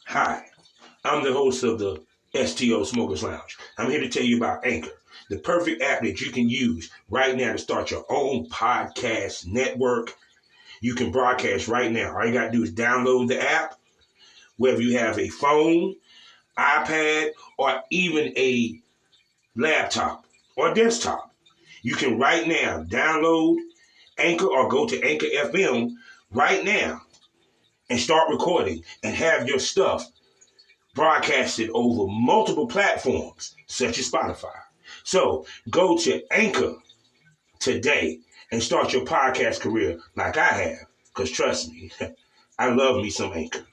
Hi, I'm the host of the STO Smokers Lounge. I'm here to tell you about Anchor, the perfect app that you can use right now to start your own podcast network. You can broadcast right now. All you got to do is download the app, whether you have a phone, iPad, or even a laptop or desktop. You can right now download Anchor or go to Anchor FM right now and start recording and have your stuff broadcasted over multiple platforms such as Spotify. So go to Anchor today and start your podcast career like I have. Because trust me, I love me some Anchor.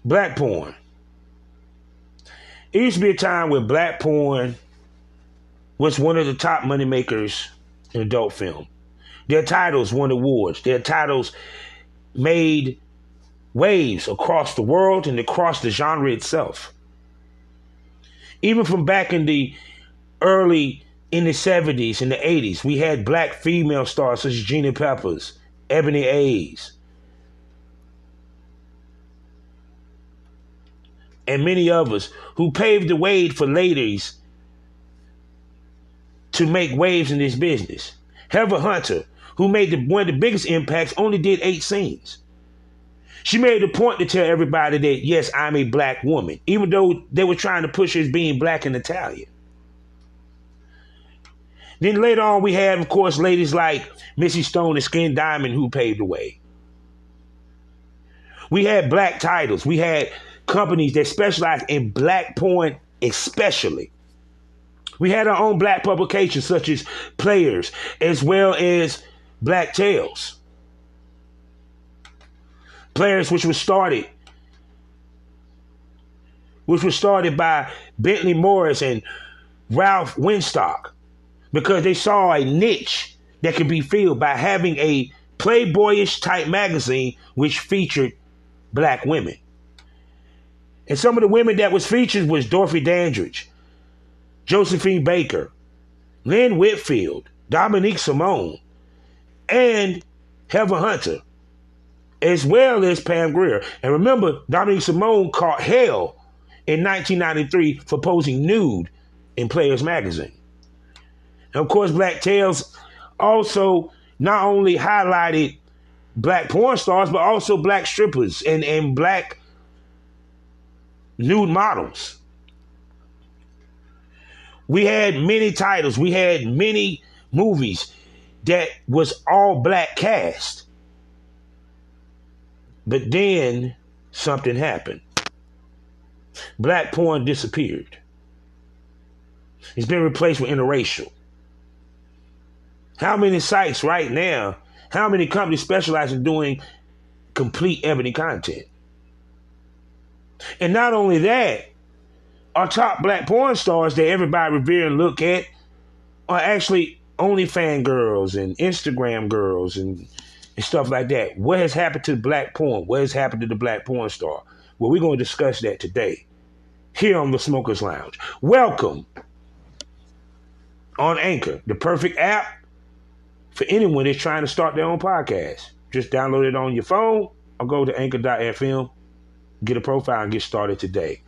Black porn. It used to be a time where black porn was one of the top money makers in adult film. Their titles won awards. Their titles made waves across the world and across the genre itself. Even from back in the 70s and the 80s, we had black female stars such as Gina Peppers, Ebony Ayes, and many others who paved the way for ladies to make waves in this business. Heather Hunter, who made one of the biggest impacts, only did 8 scenes. She made a point to tell everybody that, yes, I'm a black woman, even though they were trying to push her as being black and Italian. Then later on, we had, of course, ladies like Missy Stone and Skin Diamond who paved the way. We had black titles. We had companies that specialized in black porn especially. We had our own black publications such as Players, as well as Black Tales. Players, which was started by Bentley Morris and Ralph Winstock, because they saw a niche that could be filled by having a Playboyish type magazine which featured black women. And some of the women that was featured was Dorothy Dandridge, Josephine Baker, Lynn Whitfield, Dominique Simone, and Heather Hunter, as well as Pam Grier. And remember, Dominique Simone caught hell in 1993 for posing nude in Players magazine. And of course, Black Tales also not only highlighted black porn stars, but also black strippers and black nude models. We had many titles. We had many movies that was all black cast. But then something happened. Black porn disappeared. It's been replaced with interracial. How many sites right now, how many companies specialize in doing complete ebony content? And not only that, our top black porn stars that everybody revere and look at are actually OnlyFans girls and Instagram girls and stuff like that. What has happened to black porn? What has happened to the black porn star? Well, we're going to discuss that today here on the Smokers Lounge. Welcome on Anchor, the perfect app for anyone that's trying to start their own podcast. Just download it on your phone or go to anchor.fm, get a profile, and get started today.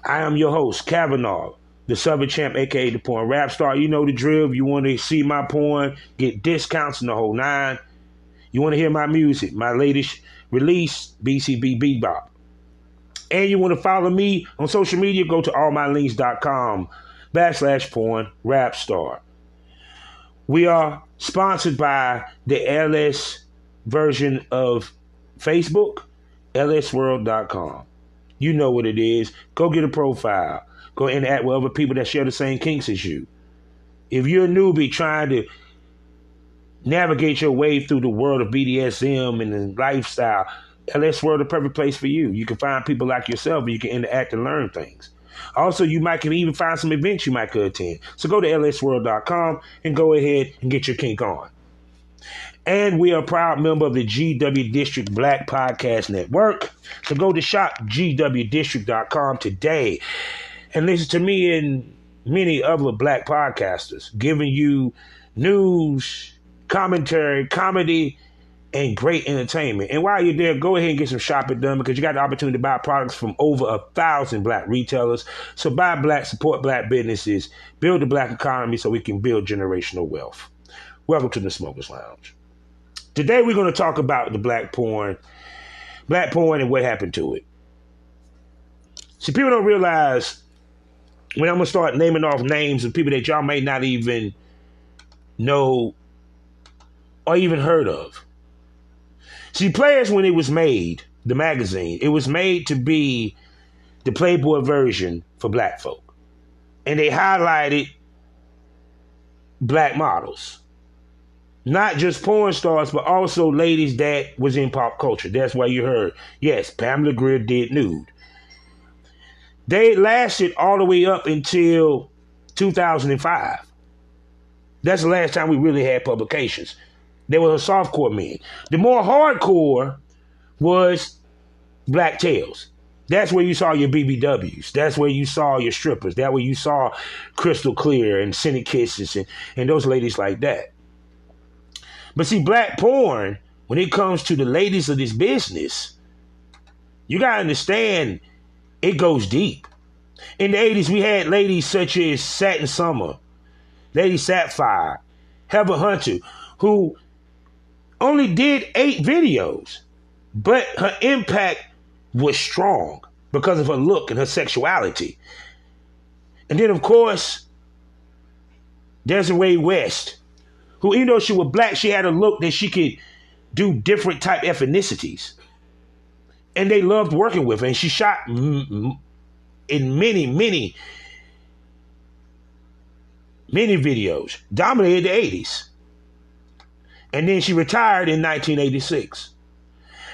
I am your host, Kavanaugh, the Southern Champ, a.k.a. the Porn Rap Star. You know the drill. If you want to see my porn, get discounts in the whole 9. You want to hear my music, my latest release, BCB Bebop. And you want to follow me on social media, go to allmylinks.com/porn rap star. We are sponsored by the LS version of Facebook, lsworld.com. You know what it is. Go get a profile. Go interact with other people that share the same kinks as you. If you're a newbie trying to navigate your way through the world of BDSM and the lifestyle, LS World is the perfect place for you. You can find people like yourself and you can interact and learn things. Also, you might can even find some events you might could attend. So go to lsworld.com and go ahead and get your kink on. And we are a proud member of the GW District Black Podcast Network. So go to shopgwdistrict.com today and listen to me and many other black podcasters giving you news, commentary, comedy, and great entertainment. And while you're there, go ahead and get some shopping done because you got the opportunity to buy products from over 1,000 Black retailers. So buy Black, support Black businesses, build the Black economy so we can build generational wealth. Welcome to the Smokers Lounge. Today we're going to talk about the black porn and what happened to it. See, people don't realize when I'm going to start naming off names of people that y'all may not even know or even heard of. See, Players, when it was made, the magazine, it was made to be the Playboy version for black folk. And they highlighted black models. Not just porn stars, but also ladies that was in pop culture. That's why you heard, yes, Pamela Greer did nude. They lasted all the way up until 2005. That's the last time we really had publications. There was a softcore men. The more hardcore was Black Tales. That's where you saw your BBWs. That's where you saw your strippers. That's where you saw Crystal Clear and Cynic Kisses and those ladies like that. But see, black porn, when it comes to the ladies of this business, you got to understand it goes deep. In the 80s, we had ladies such as Satin Summer, Lady Sapphire, Heather Hunter, who only did 8 videos, but her impact was strong because of her look and her sexuality. And then, of course, Desiree West, who, even though she was black, she had a look that she could do different type ethnicities. And they loved working with her. And she shot in many videos, dominated the 80s. And then she retired in 1986.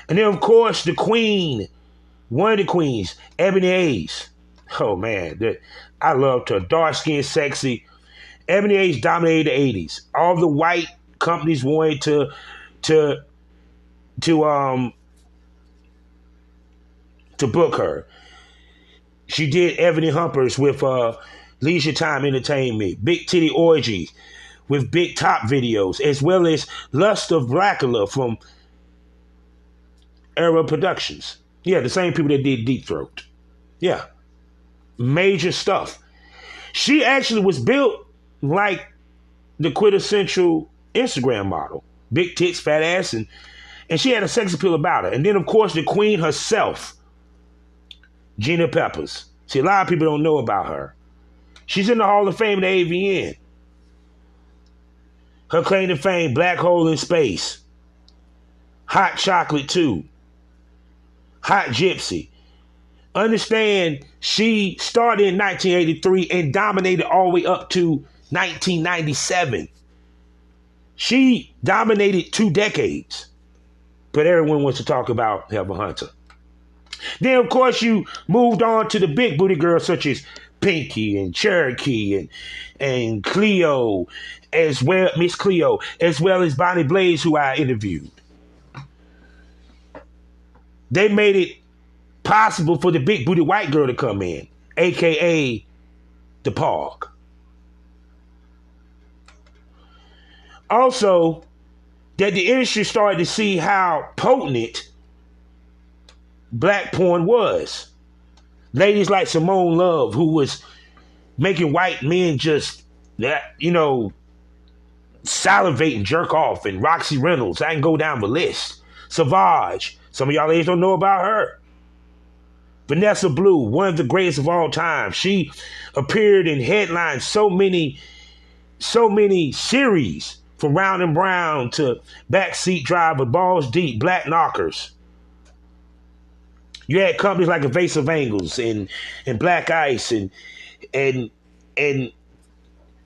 And then, of course, the queen, one of the queens, Ebony Hayes. Oh, man, I loved her. Dark-skinned, sexy. Ebony Hayes dominated the 80s. All the white companies wanted to book her. She did Ebony Humpers with Leisure Time Entertainment, Big Titty Orgy with Big Top videos, as well as Lust of Blackula from Era Productions. Yeah, the same people that did Deep Throat. Yeah. Major stuff. She actually was built like the quintessential Instagram model. Big tits, fat ass, and she had a sex appeal about her. And then, of course, the queen herself, Gina Peppers. See, a lot of people don't know about her. She's in the Hall of Fame at AVN. Her claim to fame, Black Hole in Space, Hot Chocolate 2, Hot Gypsy. Understand, she started in 1983 and dominated all the way up to 1997. She dominated 2 decades. But everyone wants to talk about Heather Hunter. Then, of course, you moved on to the big booty girls such as Pinky and Cherokee and Cleo, as well, Miss Cleo, as well as Bonnie Blaze, who I interviewed. They made it possible for the big booty white girl to come in, aka the Pog. Also, that the industry started to see how potent black porn was. Ladies like Simone Love, who was making white men just, salivate and jerk off, and Roxy Reynolds. I can go down the list. Savage. Some of y'all ladies don't know about her. Vanessa Blue, one of the greatest of all time. She appeared in headlines so many series, from Round and Brown to Backseat Driver, Balls Deep, Black Knockers. You had companies like Evasive Angles and Black Ice and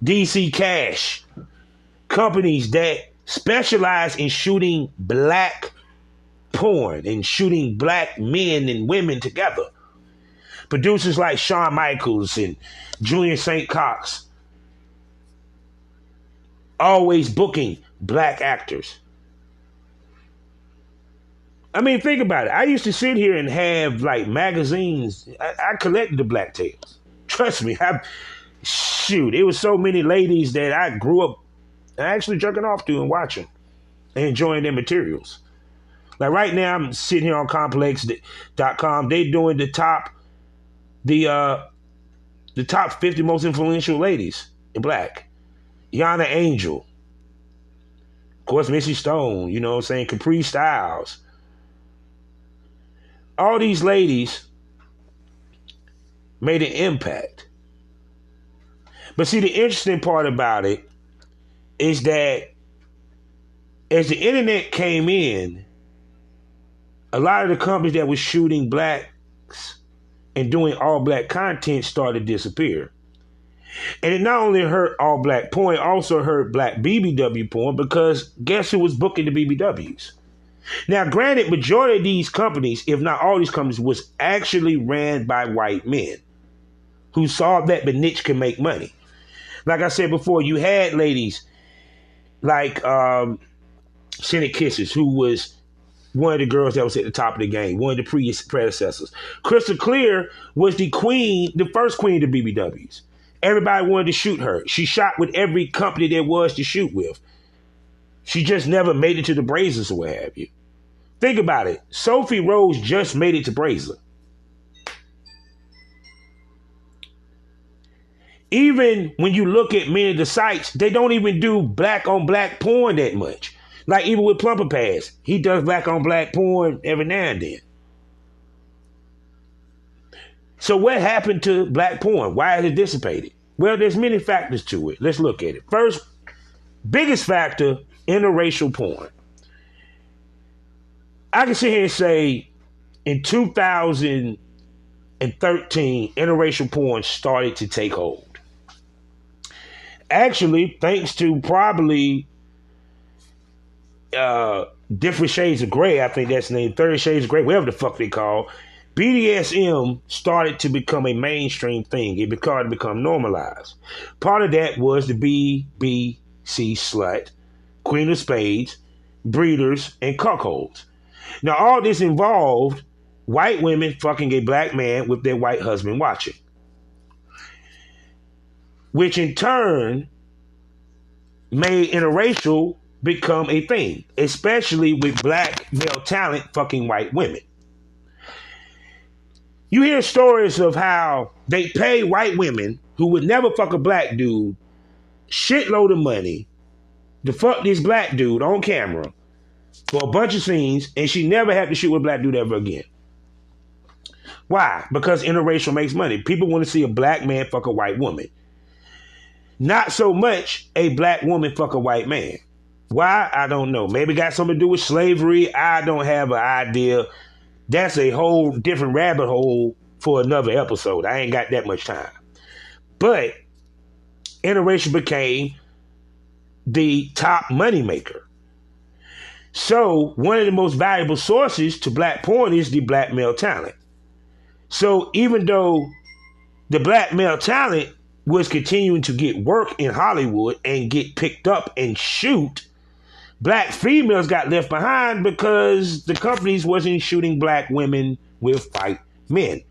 DC Cash. Companies that specialize in shooting black porn and shooting black men and women together. Producers like Shawn Michaels and Julian St. Cox. Always booking black actors. I mean, think about it. I used to sit here and have like magazines. I collected the Black Tales. Trust me. It was so many ladies that I grew up and actually jerking off to and watching and enjoying their materials. Like right now, I'm sitting here on complex.com. They're doing the top 50 most influential ladies in black. Yana Angel. Of course, Missy Stone, you know what I'm saying? Capri Styles. All these ladies made an impact. But see, the interesting part about it is that as the internet came in, a lot of the companies that were shooting blacks and doing all black content started to disappear. And it not only hurt all black porn, it also hurt black BBW porn, because guess who was booking the BBWs? Now, granted, majority of these companies, if not all these companies, was actually ran by white men who saw that the niche can make money. Like I said before, you had ladies like Senate Kisses, who was one of the girls that was at the top of the game, one of the previous predecessors. Crystal Clear was the queen, the first queen of the BBWs. Everybody wanted to shoot her. She shot with every company there was to shoot with. She just never made it to the Brazzers or what have you. Think about it. Sophie Rose just made it to Brazzers. Even when you look at many of the sites, they don't even do black on black porn that much. Like even with Plumper Pass, he does black on black porn every now and then. So what happened to black porn? Why has it dissipated? Well, there's many factors to it. Let's look at it. First, biggest factor, interracial porn. I can sit here and say in 2013, interracial porn started to take hold. Actually, thanks to probably Different Shades of Grey, I think that's the name, 30 Shades of Grey, whatever the fuck they call, BDSM started to become a mainstream thing. It started to become normalized. Part of that was the BBC slut, Queen of Spades, breeders, and cuckolds. Now, all this involved white women fucking a black man with their white husband watching, which in turn made interracial become a thing, especially with black male talent fucking white women. You hear stories of how they pay white women who would never fuck a black dude shitload of money to fuck this black dude on camera for a bunch of scenes, and she never had to shoot with a black dude ever again. Why? Because interracial makes money. People want to see a black man fuck a white woman. Not so much a black woman fuck a white man. Why? I don't know. Maybe it got something to do with slavery. I don't have an idea. That's a whole different rabbit hole for another episode. I ain't got that much time. But interracial became the top moneymaker. So one of the most valuable sources to black porn is the black male talent. So even though the black male talent was continuing to get work in Hollywood and get picked up and shoot, black females got left behind because the companies wasn't shooting black women with white men.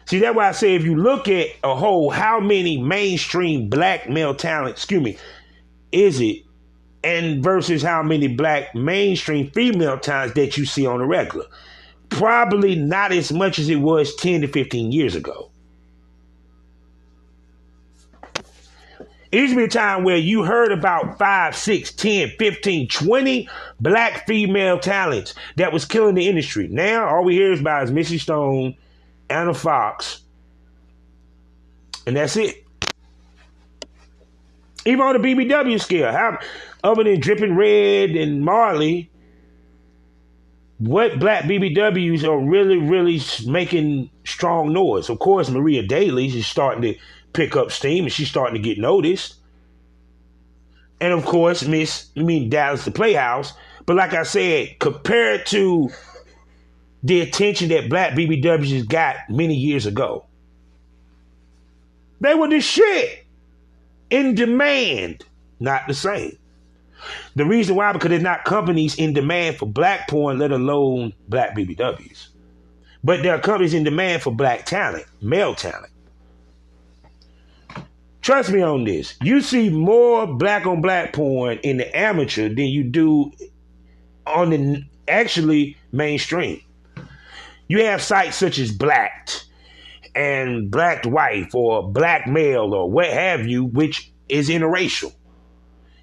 See, that's why I say if you look at a whole, how many mainstream black male talent, is it, and versus how many black mainstream female talents that you see on the regular? Probably not as much as it was 10 to 15 years ago. It used to be a time where you heard about 5, 6, 10, 15, 20 black female talents that was killing the industry. Now, all we hear about is Missy Stone, Anna Fox, and that's it. Even on the BBW scale, other than Dripping Red and Marley, what black BBWs are really, really making strong noise? Of course, Maria Daly is starting to pick up steam and she's starting to get noticed. And of course, Dallas the Playhouse. But like I said, compared to the attention that black BBWs got many years ago, they were the shit. In demand, not the same. The reason why, because there's not companies in demand for black porn, let alone black BBWs. But there are companies in demand for black talent, male talent. Trust me on this. You see more black on black porn in the amateur than you do on the actually mainstream. You have sites such as Blacked and Blacked Wife or Black Male or what have you, which is interracial.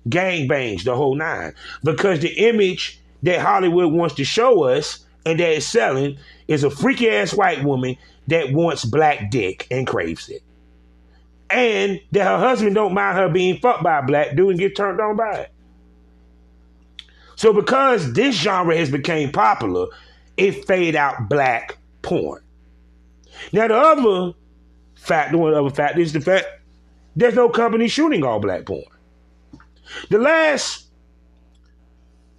Gangbangs, the whole nine. Because the image that Hollywood wants to show us and that it's selling is a freaky ass white woman that wants black dick and craves it. And that her husband don't mind her being fucked by a black dude and get turned on by it. So because this genre has become popular, it fade out black porn. Now the other factor is the fact there's no company shooting all black porn. The last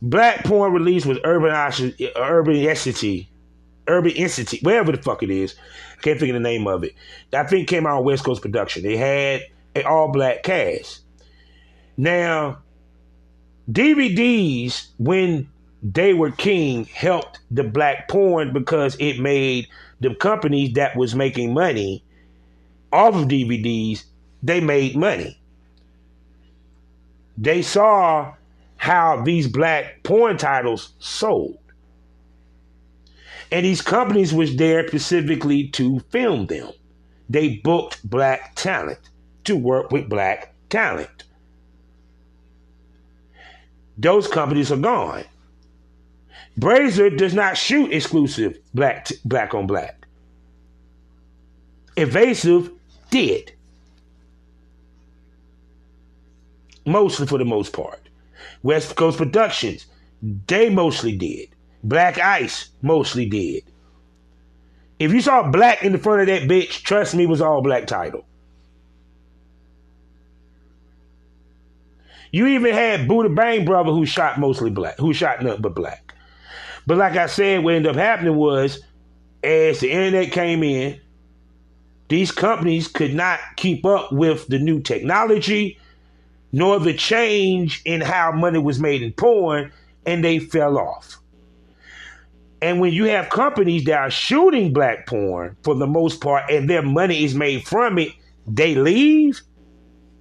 black porn release was Urban Entity, whatever the fuck it is. I can't think of the name of it. I think it came out on West Coast Production. They had an all-black cast. Now, DVDs, when they were king, helped the black porn because it made the companies that was making money off of DVDs, they made money. They saw how these black porn titles sold. And these companies was there specifically to film them. They booked black talent to work with black talent. Those companies are gone. Brazzers does not shoot exclusive black on black. Evasive did. Mostly for the most part. West Coast Productions, they mostly did. Black Ice mostly did. If you saw black in the front of that bitch, trust me, it was all black title. You even had Buddha Bang Brother who shot mostly black, who shot nothing but black. But like I said, what ended up happening was, as the internet came in, these companies could not keep up with the new technology, nor the change in how money was made in porn, and they fell off. And when you have companies that are shooting black porn for the most part and their money is made from it, they leave,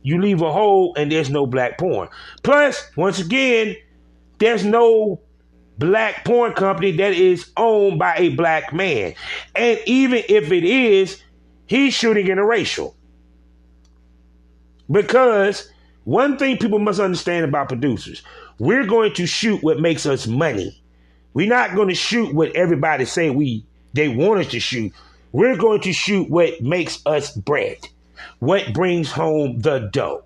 you leave a hole and there's no black porn. Plus, once again, there's no black porn company that is owned by a black man. And even if it is, he's shooting interracial. Because one thing people must understand about producers, we're going to shoot what makes us money. We're not going to shoot what everybody say they want us to shoot. We're going to shoot what makes us bread, what brings home the dough.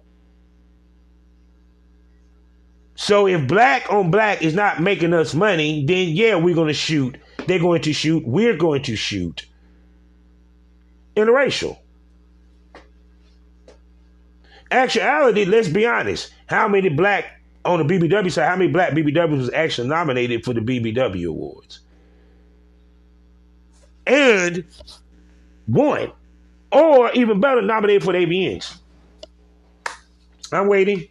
So if black on black is not making us money, then yeah, we're going to shoot. They're going to shoot. We're going to shoot interracial. Actuality, let's be honest. How many black on the BBW side, how many black BBWs was actually nominated for the BBW Awards? And won. Or even better, nominated for the AVNs. I'm waiting.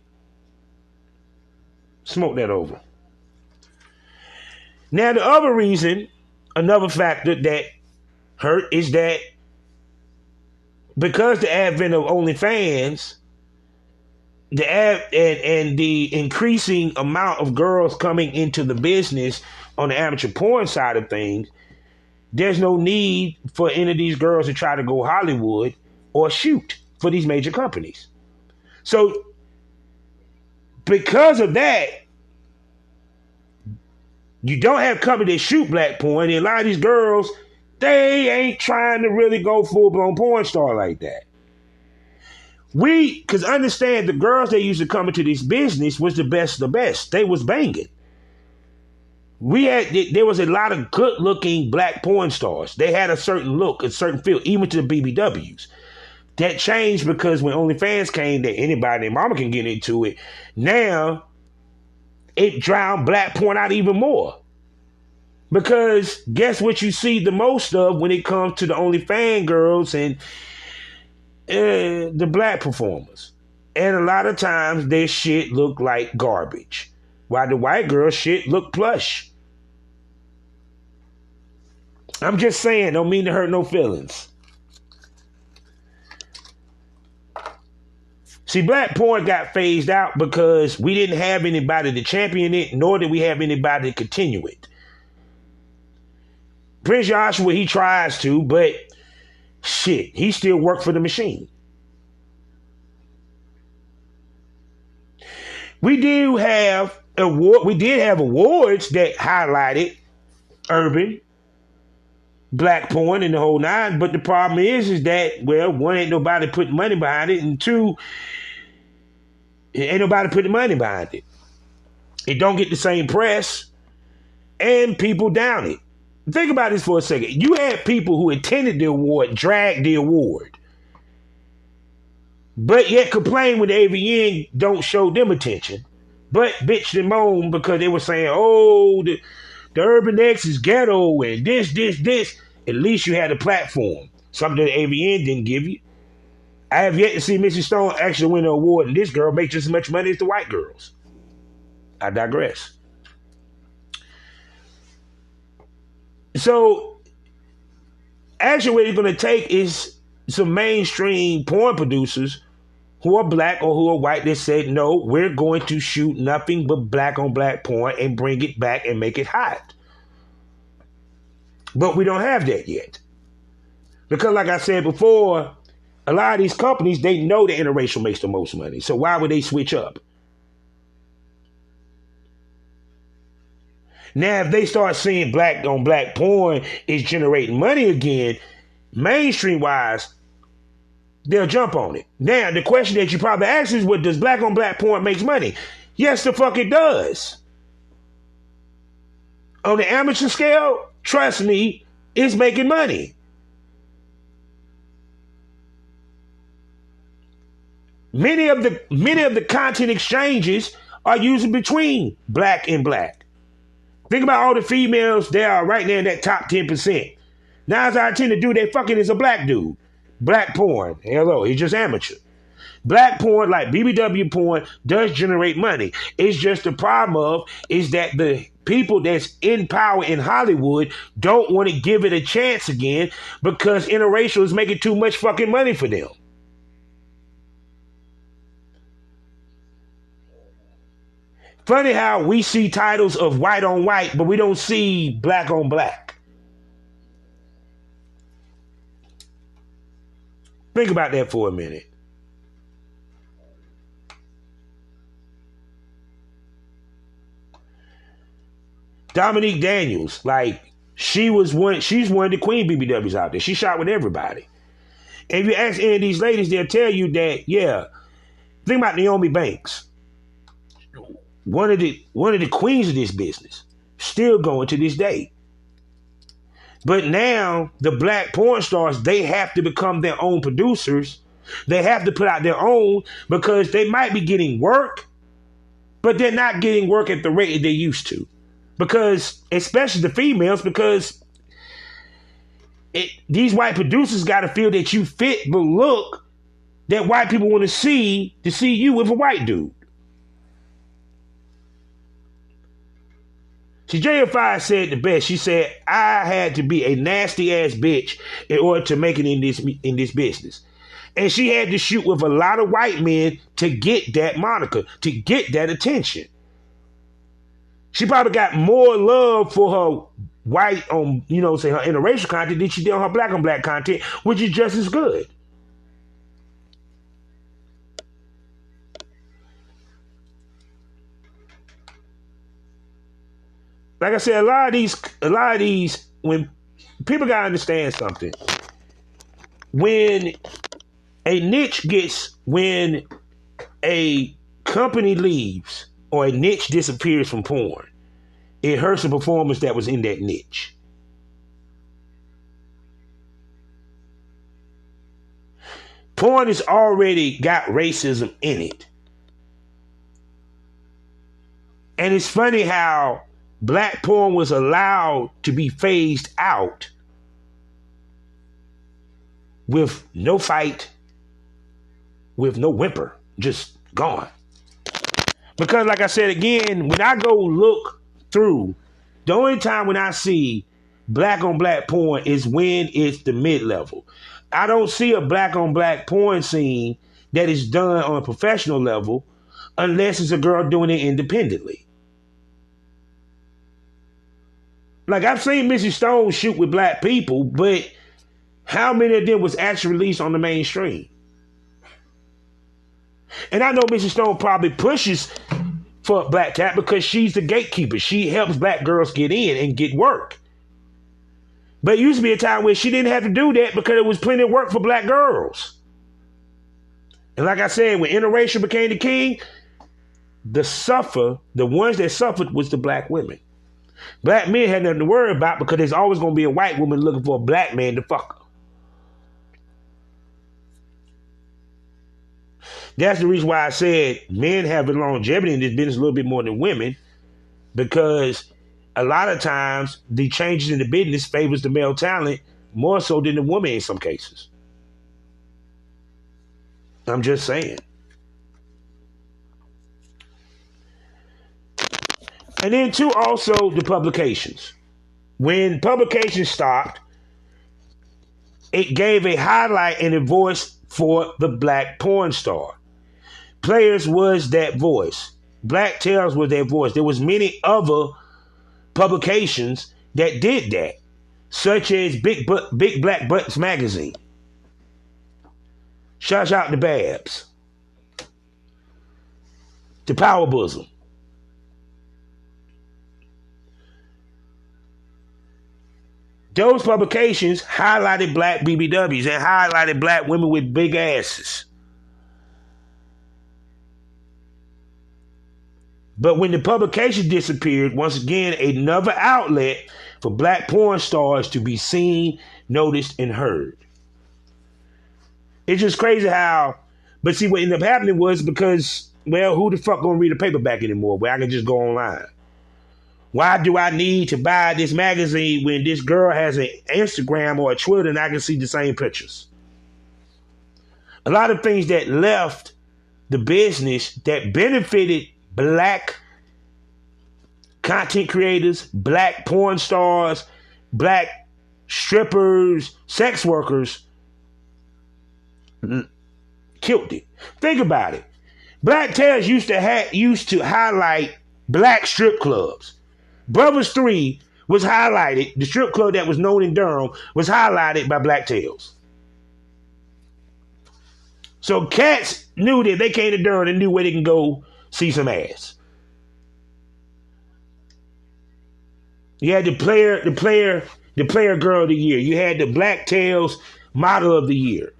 Smoke that over. Now, the other reason, another factor that hurt is that because the advent of OnlyFans, and the increasing amount of girls coming into the business on the amateur porn side of things, there's no need for any of these girls to try to go Hollywood or shoot for these major companies. So because of that, you don't have companies that shoot black porn, and a lot of these girls, they ain't trying to really go full-blown porn star like that. Because understand, the girls that used to come into this business was the best of the best. They was banging. There was a lot of good-looking black porn stars. They had a certain look, a certain feel, even to the BBWs. That changed because when OnlyFans came, that anybody and mama can get into it. Now, it drowned black porn out even more. Because guess what you see the most of when it comes to the OnlyFans girls and the black performers. And a lot of times their shit look like garbage, while the white girl shit look plush. I'm just saying, don't mean to hurt no feelings. See, black porn got phased out because we didn't have anybody to champion it, nor did we have anybody to continue it. Prince Joshua, he tries to, but shit, he still worked for the machine. We did have awards that highlighted urban black porn and the whole nine, but the problem is that, well, one, ain't nobody putting money behind it, and two, ain't nobody putting money behind it. It don't get the same press, and people down it. Think about this for a second. You had people who attended the award drag the award, but yet complain when the AVN don't show them attention, but bitch and moan because they were saying, oh, the Urban X is ghetto and this. At least you had a platform, something that the AVN didn't give you. I have yet to see Mrs. Stone actually win an award, and this girl makes just as much money as the white girls. I digress. So, actually what it's going to take is some mainstream porn producers who are black or who are white that said, no, we're going to shoot nothing but black on black porn and bring it back and make it hot. But we don't have that yet. Because like I said before, a lot of these companies, they know the interracial makes the most money. So why would they switch up? Now, if they start seeing black on black porn is generating money again, mainstream wise, they'll jump on it. Now, the question that you probably ask is, does black on black porn make money? Yes, the fuck it does. On the amateur scale, trust me, it's making money. Many of the content exchanges are usually between black and black. Think about all the females that are right there in that top 10%. 9 out of 10 to do they fucking is a black dude. Black porn. Hello, he's just amateur. Black porn, like BBW porn, does generate money. It's just the problem is that the people that's in power in Hollywood don't want to give it a chance again because interracial is making too much fucking money for them. Funny how we see titles of white on white, but we don't see black on black. Think about that for a minute. Dominique Daniels, like she's one of the queen BBWs out there. She shot with everybody. And if you ask any of these ladies, they'll tell you that, yeah. Think about Naomi Banks. One of the queens of this business, still going to this day. But now the black porn stars, they have to become their own producers. They have to put out their own because they might be getting work, but they're not getting work at the rate they used to. Because, especially the females, because these white producers got to feel that you fit the look that white people want to see you with a white dude. See, JFI said the best. She said, I had to be a nasty ass bitch in order to make it in this business. And she had to shoot with a lot of white men to get that moniker, to get that attention. She probably got more love for her white on, say her interracial content than she did on her black on black content, which is just as good. Like I said, a lot of these, when people gotta understand something, when a company leaves or a niche disappears from porn, it hurts the performers that was in that niche. Porn has already got racism in it. And it's funny how black porn was allowed to be phased out with no fight, with no whimper, just gone. Because like I said again, when I go look through, the only time when I see black on black porn is when it's the mid-level. I don't see a black on black porn scene that is done on a professional level unless it's a girl doing it independently. Like, I've seen Missy Stone shoot with black people, but how many of them was actually released on the mainstream? And I know Missy Stone probably pushes for Black Cat because she's the gatekeeper. She helps black girls get in and get work. But it used to be a time where she didn't have to do that because there was plenty of work for black girls. And like I said, when interracial became the king, the ones that suffered was the black women. Black men had nothing to worry about because there's always going to be a white woman looking for a black man to fuck her. That's the reason why I said men have a longevity in this business a little bit more than women, because a lot of times the changes in the business favors the male talent more so than the woman in some cases. I'm just saying. And then too, also the publications. When publications stopped, it gave a highlight and a voice for the black porn star. Players was that voice. Black Tales was that voice. There was many other publications that did that, such as Big Black Butts magazine. Shout out to Babs, to Power Bosom. Those publications highlighted black BBWs and highlighted black women with big asses. But when the publication disappeared, once again, another outlet for black porn stars to be seen, noticed, and heard. It's just crazy how, but see, what ended up happening was because, well, who the fuck gonna read a paperback anymore where I can just go online? Why do I need to buy this magazine when this girl has an Instagram or a Twitter and I can see the same pictures? A lot of things that left the business that benefited black content creators, black porn stars, black strippers, sex workers, killed it. Think about it. Black Tales used to highlight black strip clubs. Brothers 3 was highlighted, the strip club that was known in Durham was highlighted by Black Tales. So cats knew that they came to Durham and knew where they can go see some ass. You had the player girl of the year. You had the Black Tales model of the year.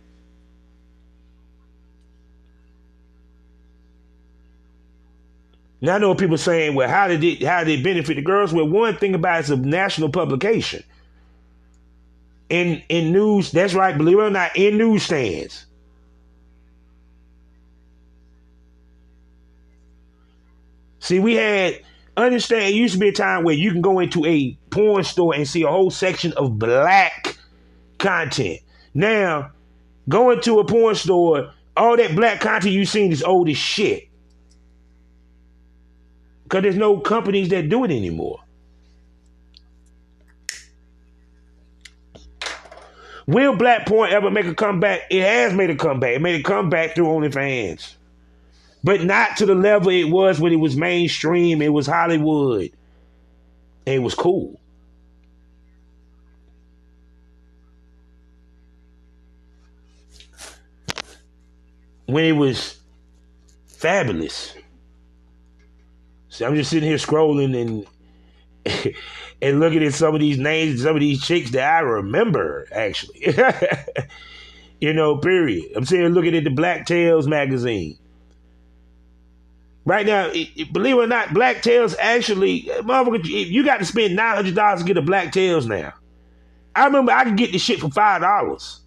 Now I know people saying, well, how did it benefit the girls? Well, one thing about it's a national publication. In news, that's right, believe it or not, in newsstands. See, understand, it used to be a time where you can go into a porn store and see a whole section of black content. Now, going to a porn store, all that black content you've seen is old as shit. Because there's no companies that do it anymore. Will black porn ever make a comeback? It has made a comeback. It made a comeback through OnlyFans. But not to the level it was when it was mainstream. It was Hollywood. And it was cool. When it was fabulous. See, I'm just sitting here scrolling and looking at some of these names, some of these chicks that I remember, actually. Period. I'm sitting here looking at the Black Tales magazine. Right now, believe it or not, Black Tales actually, you got to spend $900 to get a Black Tales now. I remember I could get this shit for $5.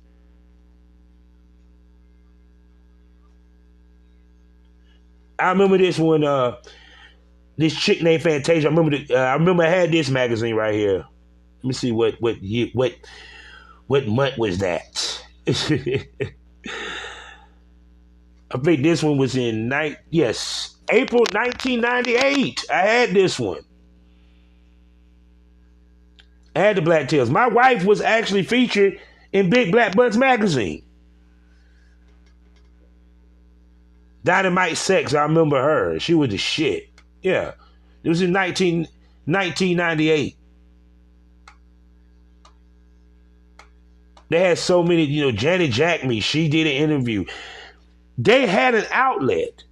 I remember this one, this chick named Fantasia. I remember I had this magazine right here. Let me see what month was that? I think this one was in April 1998. I had this one. I had the Black Tales. My wife was actually featured in Big Black Butts magazine. Dynamite Sex, I remember her. She was the shit. Yeah. It was in 1998. They had so many, Janet Jackme, she did an interview. They had an outlet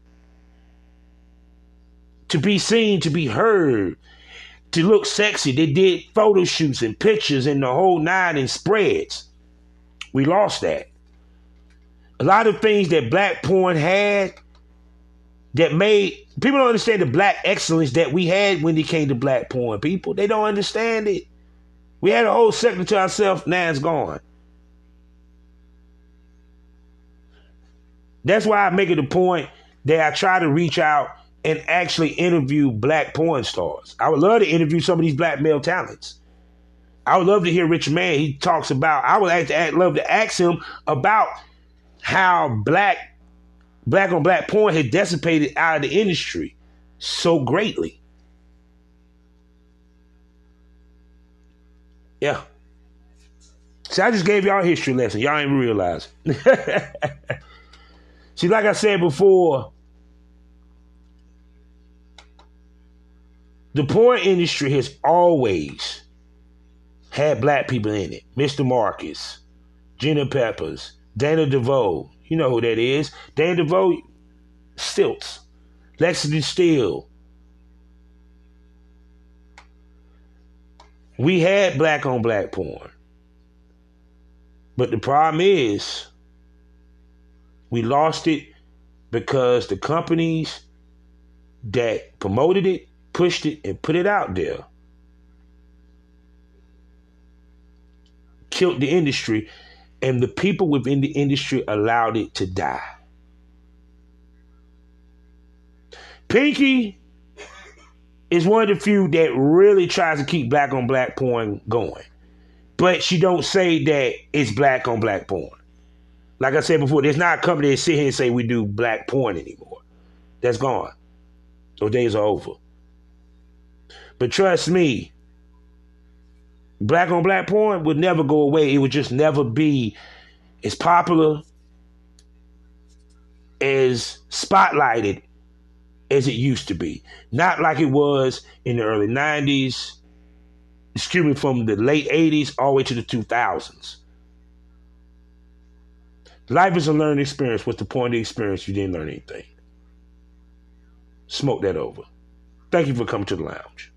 to be seen, to be heard, to look sexy. They did photo shoots and pictures and the whole nine and spreads. We lost that. A lot of things that black porn had that made, people don't understand the black excellence that we had when it came to black porn, people. They don't understand it. We had a whole sector to ourselves, now it's gone. That's why I make it a point that I try to reach out and actually interview black porn stars. I would love to interview some of these black male talents. I would love to hear Richard Mann. He talks about, I would love to ask him about how black on black porn had dissipated out of the industry so greatly. Yeah. See, I just gave y'all a history lesson. Y'all ain't even realize. See, like I said before, the porn industry has always had black people in it. Mr. Marcus, Gina Peppers, Dana DeVoe. You know who that is. Dana DeVoe, Stilts, Lexington Steele. We had black on black porn. But the problem is, we lost it because the companies that promoted it, pushed it, and put it out there killed the industry, and the people within the industry allowed it to die. Pinky is one of the few that really tries to keep black on black porn going. But she don't say that it's black on black porn. Like I said before, there's not a company that sit here and say we do black porn anymore. That's gone. Those days are over. But trust me, black on black porn would never go away. It would just never be as popular, as spotlighted as it used to be. Not like it was in the early 90s, from the late 80s all the way to the 2000s. Life is a learning experience. What's the point of the experience if you didn't learn anything? Smoke that over. Thank you for coming to the lounge.